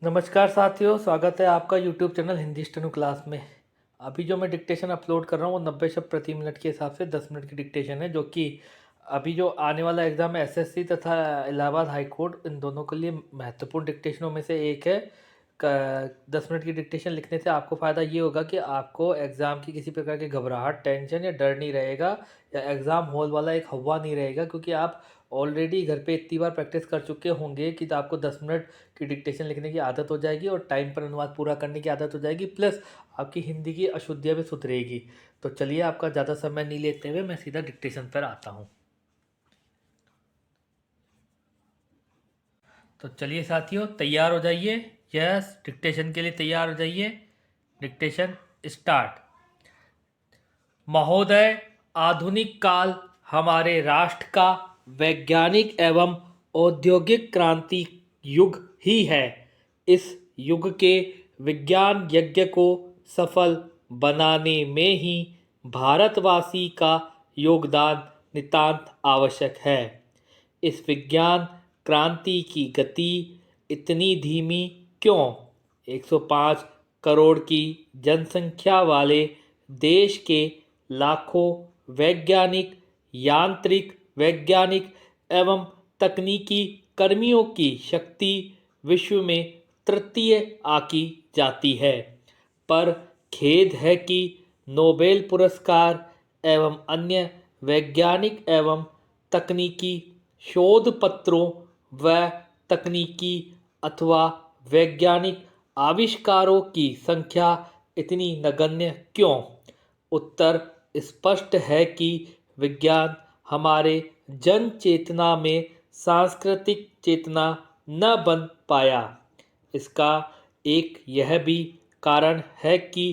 नमस्कार साथियों, स्वागत है आपका YouTube channel Hindi steno class में। अभी जो मैं डिक्टेशन अपलोड कर रहा हूँ वो 90 शब्द प्रति मिनट के हिसाब से 10 मिनट की डिक्टेशन है, जो कि अभी जो आने वाला एग्ज़ाम है एसएससी तथा इलाहाबाद हाई कोर्ट, इन दोनों के लिए महत्वपूर्ण डिक्टेशनों में से एक है। 10 मिनट की डिक्टेशन लिखने से आपको फ़ायदा ये होगा कि आपको एग्ज़ाम की किसी प्रकार की घबराहट, टेंशन या डर नहीं रहेगा, या एग्ज़ाम हॉल वाला एक हवा नहीं रहेगा, क्योंकि आप ऑलरेडी घर पे इतनी बार प्रैक्टिस कर चुके होंगे कि तो आपको 10 मिनट की डिक्टेशन लिखने की आदत हो जाएगी और टाइम पर अनुवाद पूरा करने की आदत हो जाएगी, प्लस आपकी हिंदी की अशुद्धियाँ भी सुधरेगी। तो चलिए, आपका ज़्यादा समय नहीं लेते हुए मैं सीधा डिक्टेशन पर आता हूँ। तो चलिए साथियों, तैयार हो जाइए। यस, डिक्टेशन के लिए तैयार हो जाइए। Dictation start. महोदय, आधुनिक काल हमारे राष्ट्र का वैज्ञानिक एवं औद्योगिक क्रांति युग ही है। इस युग के विज्ञान यज्ञ को सफल बनाने में ही भारतवासी का योगदान नितांत आवश्यक है। इस विज्ञान क्रांति की गति इतनी धीमी क्यों? 105 करोड़ की जनसंख्या वाले देश के लाखों वैज्ञानिक, यांत्रिक वैज्ञानिक एवं तकनीकी कर्मियों की शक्ति विश्व में तृतीय आकी जाती है। पर खेद है कि नोबेल पुरस्कार एवं अन्य वैज्ञानिक एवं तकनीकी शोध पत्रों व तकनीकी अथवा वैज्ञानिक आविष्कारों की संख्या इतनी नगण्य क्यों? उत्तर स्पष्ट है कि विज्ञान हमारे जन चेतना में सांस्कृतिक चेतना न बन पाया। इसका एक यह भी कारण है कि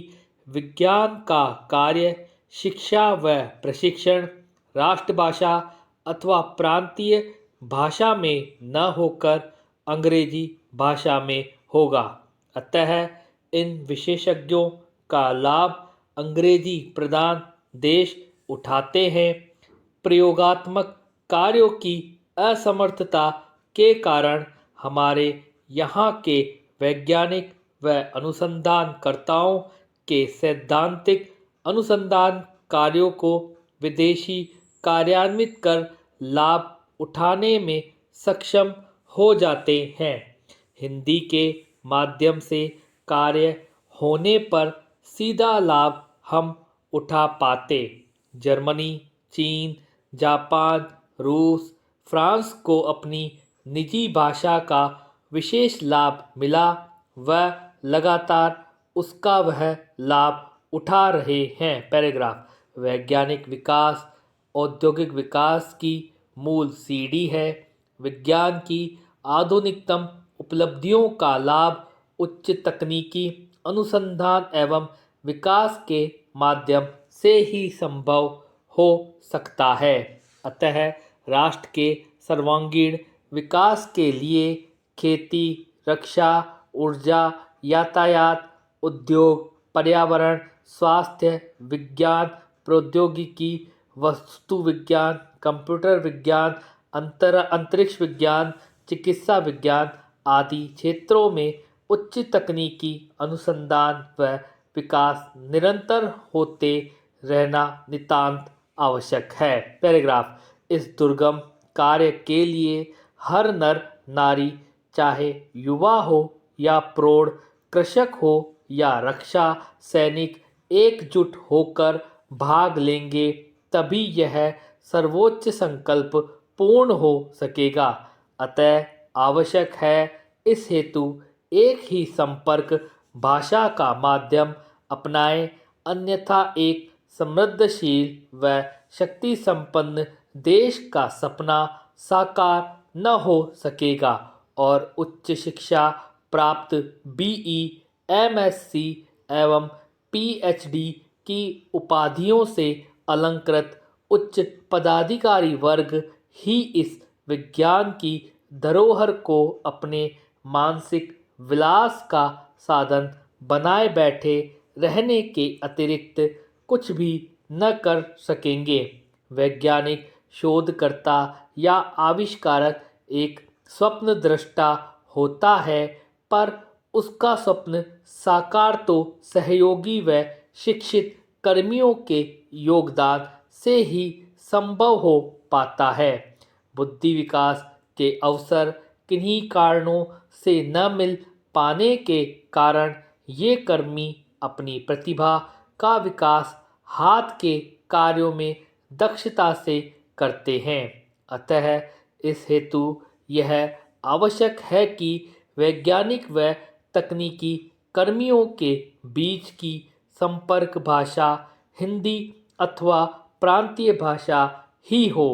विज्ञान का कार्य शिक्षा व प्रशिक्षण राष्ट्रभाषा अथवा प्रांतीय भाषा में न होकर अंग्रेजी भाषा में होगा। अतः इन विशेषज्ञों का लाभ अंग्रेजी प्रधान देश उठाते हैं। प्रयोगात्मक कार्यों की असमर्थता के कारण हमारे यहाँ के वैज्ञानिक व अनुसंधानकर्ताओं के सैद्धांतिक अनुसंधान कार्यों को विदेशी कार्यान्वित कर लाभ उठाने में सक्षम हो जाते हैं। हिंदी के माध्यम से कार्य होने पर सीधा लाभ हम उठा पाते। जर्मनी, चीन, जापान, रूस, फ्रांस को अपनी निजी भाषा का विशेष लाभ मिला व लगातार उसका वह लाभ उठा रहे हैं। पैराग्राफ। वैज्ञानिक विकास औद्योगिक विकास की मूल सीढ़ी है। विज्ञान की आधुनिकतम उपलब्धियों का लाभ उच्च तकनीकी अनुसंधान एवं विकास के माध्यम से ही संभव हो सकता है। अतः राष्ट्र के सर्वांगीण विकास के लिए खेती, रक्षा, ऊर्जा, यातायात, उद्योग, पर्यावरण, स्वास्थ्य, विज्ञान, प्रौद्योगिकी, वस्तु विज्ञान, कंप्यूटर विज्ञान, अंतरिक्ष विज्ञान, चिकित्सा विज्ञान आदि क्षेत्रों में उच्च तकनीकी अनुसंधान व विकास निरंतर होते रहना नितांत आवश्यक है। पैराग्राफ। इस दुर्गम कार्य के लिए हर नर नारी, चाहे युवा हो या प्रौढ़, कृषक हो या रक्षा सैनिक, एकजुट होकर भाग लेंगे, तभी यह सर्वोच्च संकल्प पूर्ण हो सकेगा। अतः आवश्यक है इस हेतु एक ही संपर्क भाषा का माध्यम अपनाएं, अन्यथा एक समृद्धशील व शक्ति संपन्न देश का सपना साकार न हो सकेगा और उच्च शिक्षा प्राप्त बीई, एमएससी एवं पीएचडी की उपाधियों से अलंकृत उच्च पदाधिकारी वर्ग ही इस विज्ञान की धरोहर को अपने मानसिक विलास का साधन बनाए बैठे रहने के अतिरिक्त कुछ भी न कर सकेंगे। वैज्ञानिक शोधकर्ता या आविष्कारक एक स्वप्न दृष्टा होता है, पर उसका स्वप्न साकार तो सहयोगी व शिक्षित कर्मियों के योगदान से ही संभव हो पाता है। बुद्धि विकास के अवसर किन्हीं कारणों से न मिल पाने के कारण ये कर्मी अपनी प्रतिभा का विकास हाथ के कार्यों में दक्षता से करते हैं। अतः इस हेतु यह आवश्यक है कि वैज्ञानिक व तकनीकी कर्मियों के बीच की संपर्क भाषा हिंदी अथवा प्रांतीय भाषा ही हो।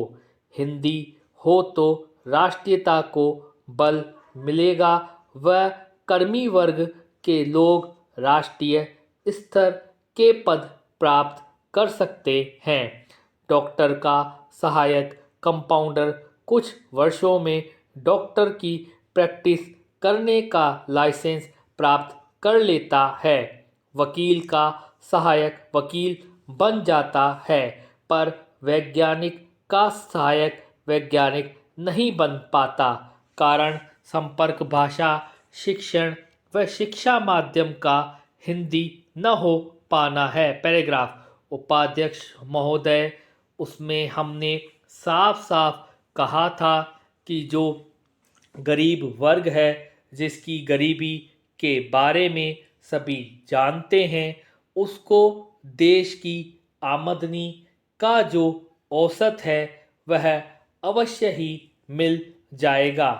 हिंदी हो तो राष्ट्रीयता को बल मिलेगा व कर्मी वर्ग के लोग राष्ट्रीय स्तर के पद प्राप्त कर सकते हैं। डॉक्टर का सहायक कंपाउंडर कुछ वर्षों में डॉक्टर की प्रैक्टिस करने का लाइसेंस प्राप्त कर लेता है। वकील का सहायक वकील बन जाता है, पर वैज्ञानिक का सहायक वैज्ञानिक नहीं बन पाता। कारण संपर्क भाषा शिक्षण व शिक्षा माध्यम का हिंदी न हो पाना है। पैराग्राफ। उपाध्यक्ष महोदय, उसमें हमने साफ साफ कहा था कि जो गरीब वर्ग है, जिसकी गरीबी के बारे में सभी जानते हैं, उसको देश की आमदनी का जो औसत है वह अवश्य ही मिल जाएगा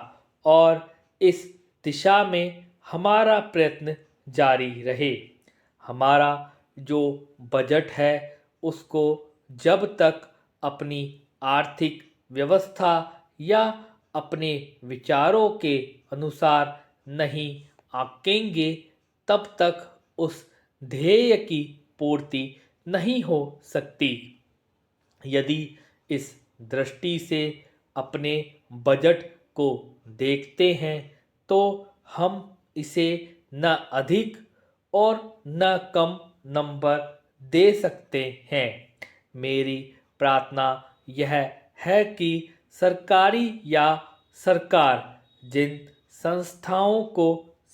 और इस दिशा में हमारा प्रयत्न जारी रहे। हमारा जो बजट है उसको जब तक अपनी आर्थिक व्यवस्था या अपने विचारों के अनुसार नहीं आंकेंगे, तब तक उस ध्येय की पूर्ति नहीं हो सकती। यदि इस दृष्टि से अपने बजट को देखते हैं तो हम इसे न अधिक और न कम नंबर दे सकते हैं। मेरी प्रार्थना यह है कि सरकारी या सरकार जिन संस्थाओं को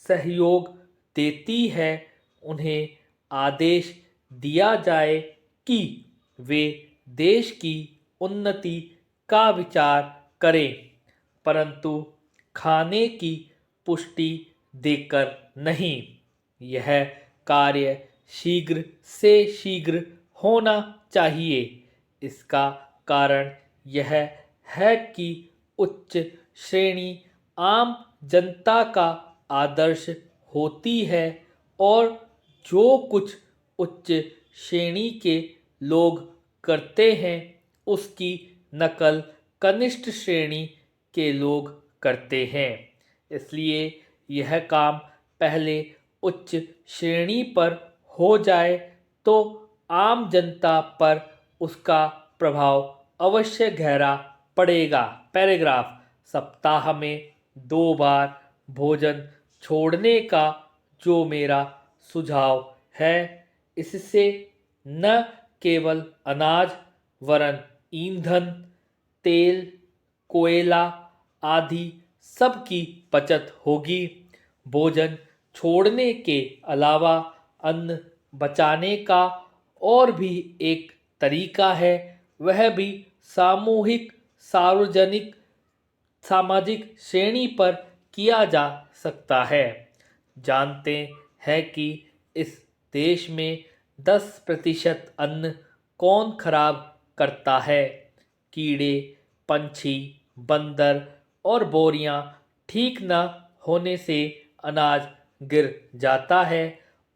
सहयोग देती है, उन्हें आदेश दिया जाए कि वे देश की उन्नति का विचार करें, परंतु खाने की पुष्टि देकर नहीं। यह कार्य शीघ्र से शीघ्र होना चाहिए। इसका कारण यह है कि उच्च श्रेणी आम जनता का आदर्श होती है और जो कुछ उच्च श्रेणी के लोग करते हैं उसकी नकल कनिष्ठ श्रेणी के लोग करते हैं। इसलिए यह काम पहले उच्च श्रेणी पर हो जाए तो आम जनता पर उसका प्रभाव अवश्य गहरा पड़ेगा। पैराग्राफ। सप्ताह में 2 बार भोजन छोड़ने का जो मेरा सुझाव है, इससे न केवल अनाज वरन ईंधन, तेल, कोयला आदि सब की बचत होगी। भोजन छोड़ने के अलावा अन्न बचाने का और भी एक तरीका है, वह भी सामूहिक सार्वजनिक सामाजिक श्रेणी पर किया जा सकता है। जानते हैं कि इस देश में 10% अन्न कौन खराब करता है? कीड़े, पंछी, बंदर और बोरियां ठीक न होने से अनाज गिर जाता है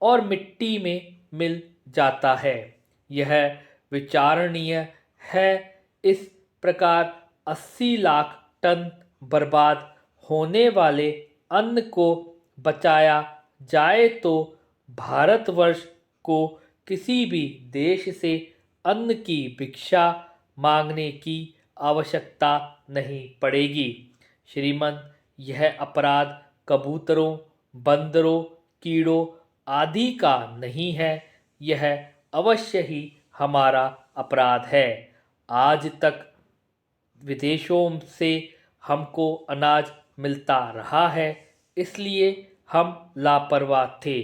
और मिट्टी में मिल जाता है। यह विचारणीय है। इस प्रकार 80 लाख टन बर्बाद होने वाले अन्न को बचाया जाए तो भारतवर्ष को किसी भी देश से अन्न की भिक्षा मांगने की आवश्यकता नहीं पड़ेगी। श्रीमान, यह अपराध कबूतरों, बंदरों, कीड़ों आदि का नहीं है, यह अवश्य ही हमारा अपराध है। आज तक विदेशों से हमको अनाज मिलता रहा है, इसलिए हम लापरवाह थे,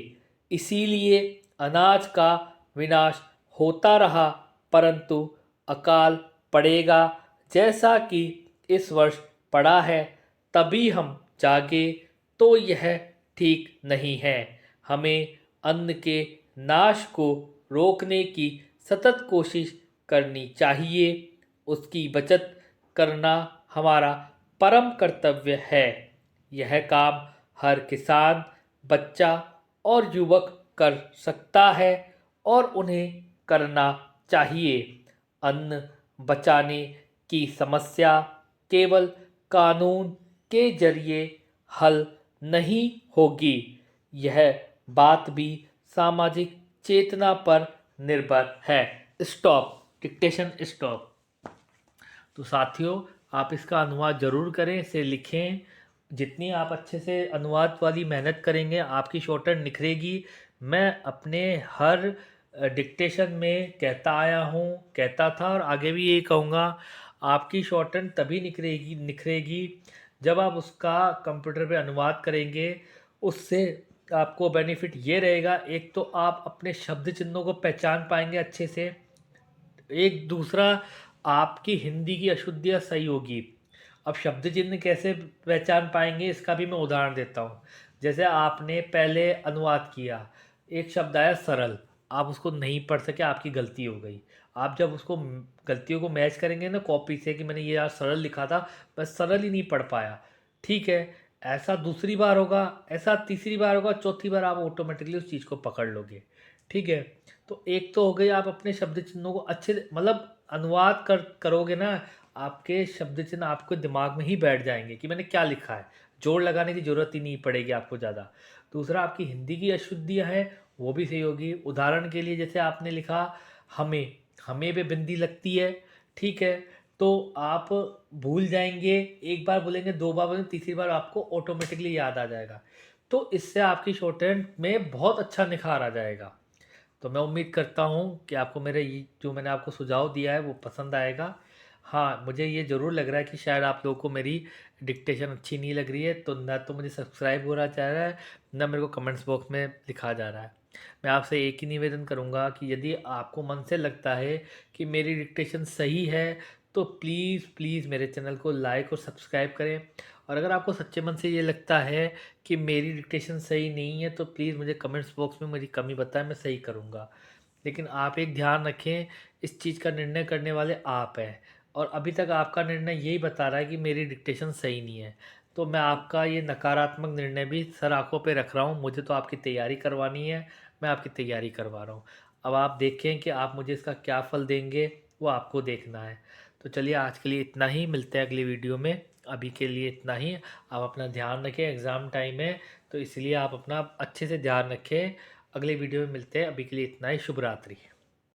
इसीलिए अनाज का विनाश होता रहा। परंतु अकाल पड़ेगा जैसा कि इस वर्ष पड़ा है, तभी हम जागे तो यह ठीक नहीं है। हमें अन्न के नाश को रोकने की सतत कोशिश करनी चाहिए। उसकी बचत करना हमारा परम कर्तव्य है। यह काम हर किसान, बच्चा और युवक कर सकता है और उन्हें करना चाहिए। अन्न बचाने की समस्या केवल कानून के जरिए हल नहीं होगी। यह बात भी सामाजिक चेतना पर निर्भर है। Stop, dictation stop. तो साथियों, आप इसका अनुवाद ज़रूर करें, इसे लिखें। जितनी आप अच्छे से अनुवाद वाली मेहनत करेंगे, आपकी शॉर्टहैंड निखरेगी। मैं अपने हर डिक्टेशन में कहता आया हूँ, कहता था और आगे भी यही कहूँगा, आपकी शॉर्टहैंड तभी निखरेगी जब आप उसका कंप्यूटर पे अनुवाद करेंगे। उससे आपको बेनिफिट ये रहेगा, एक तो आप अपने शब्द चिन्हों को पहचान पाएंगे अच्छे से, एक दूसरा आपकी हिंदी की अशुद्धियाँ सही होगी। अब शब्द चिन्ह कैसे पहचान पाएंगे, इसका भी मैं उदाहरण देता हूँ। जैसे आपने पहले अनुवाद किया, एक शब्द आया सरल, आप उसको नहीं पढ़ सके, आपकी गलती हो गई। आप जब उसको गलतियों को मैच करेंगे ना कॉपी से कि मैंने ये यार सरल लिखा था, बस सरल ही नहीं पढ़ पाया, ठीक है, ऐसा दूसरी बार होगा, ऐसा तीसरी बार होगा, चौथी बार आप ऑटोमेटिकली उस चीज़ को पकड़ लोगे, ठीक है। तो एक तो हो गई, आप अपने शब्द चिन्हों को अच्छे मतलब अनुवाद करोगे ना, आपके शब्द चिन्ह आपके दिमाग में ही बैठ जाएंगे कि मैंने क्या लिखा है, जोड़ लगाने की ज़रूरत ही नहीं पड़ेगी आपको ज़्यादा। दूसरा, आपकी हिंदी की अशुद्धियाँ हैं वो भी सही होगी। उदाहरण के लिए जैसे आपने लिखा हमें, हमें पे बिंदी लगती है, ठीक है, तो आप भूल जाएंगे, एक बार बोलेंगे, दो बार बोलेंगे, तीसरी बार आपको ऑटोमेटिकली याद आ जाएगा। तो इससे आपकी शॉर्टहैंड में बहुत अच्छा निखार आ जाएगा। तो मैं उम्मीद करता हूँ कि आपको मेरे ये जो मैंने आपको सुझाव दिया है वो पसंद आएगा। हाँ, मुझे ये ज़रूर लग रहा है कि शायद आप लोगों को मेरी डिक्टेशन अच्छी नहीं लग रही है, तो ना तो मुझे सब्सक्राइब हो रहा चाह रहा है, ना मेरे को कमेंट्स बॉक्स में लिखा जा रहा है। मैं आपसे एक ही निवेदन करूँगा कि यदि आपको मन से लगता है कि मेरी डिक्टेशन सही है, तो प्लीज़ प्लीज़ मेरे चैनल को लाइक और सब्सक्राइब करें। और अगर आपको सच्चे मन से ये लगता है कि मेरी डिक्टेशन सही नहीं है, तो प्लीज़ मुझे कमेंट्स बॉक्स में मेरी कमी बताएं, मैं सही करूँगा। लेकिन आप एक ध्यान रखें, इस चीज़ का निर्णय करने वाले आप हैं, और अभी तक आपका निर्णय यही बता रहा है कि मेरी डिक्टेशन सही नहीं है। तो मैं आपका ये नकारात्मक निर्णय भी सर आँखों पे रख रहा हूँ। मुझे तो आपकी तैयारी करवानी है, मैं आपकी तैयारी करवा रहा हूँ। अब आप देखें कि आप मुझे इसका क्या फल देंगे, वो आपको देखना है। तो चलिए, आज के लिए इतना ही, मिलते हैं अगली वीडियो में। अभी के लिए इतना ही। आप अपना ध्यान रखें, एग्ज़ाम टाइम है तो इसलिए आप अपना अच्छे से ध्यान रखें। अगले वीडियो में मिलते हैं, अभी के लिए इतना ही। शुभ रात्रि।